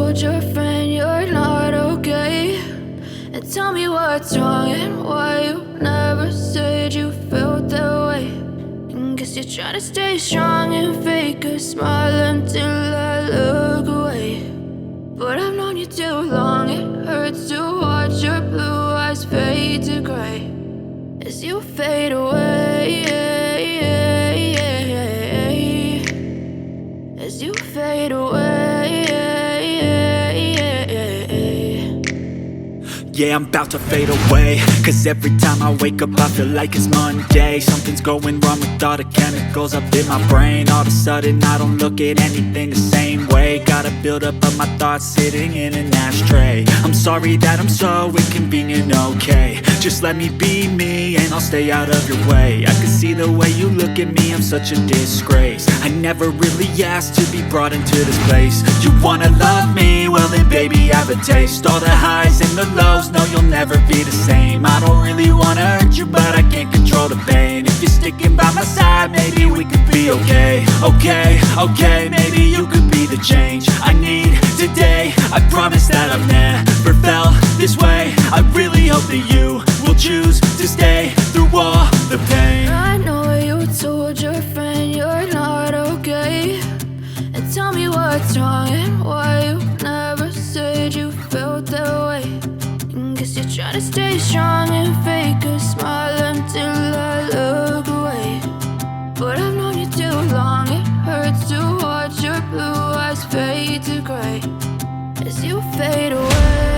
told your friend you're not okay, and tell me what's wrong and why you never said you felt that way. And guess you're trying to stay strong and fake a smile until I look away. But I've known you too long, it hurts to watch your blue eyes fade to gray as you fade away, as you fade away. Yeah, I'm about to fade away, cause every time I wake up I feel like it's Monday. Something's going wrong with all the chemicals up in my brain. All of a sudden I don't look at anything the same way. Gotta build up of my thoughts sitting in an ashtray. I'm sorry that I'm so inconvenient, okay. Just let me be me and I'll stay out of your way. I can see the way you look at me, I'm such a disgrace. I never really asked to be brought into this place. You wanna love me? Well then baby, have a taste. All the highs and the lows, no, you'll never be the same. I don't really wanna hurt you, but I can't control the pain. If you're sticking by my side, maybe we could be okay. Okay, maybe you could be the change I need today. I promise that I've never felt this way. I really hope that you will choose to stay through all the pain. I know you told your friend you're not okay, and tell me what's wrong and why you never said you felt that way. And guess you're trying to stay strong and fake a smile until I look away. But I've known you too long, it hurts to watch your blue eyes fade to gray as you fade away.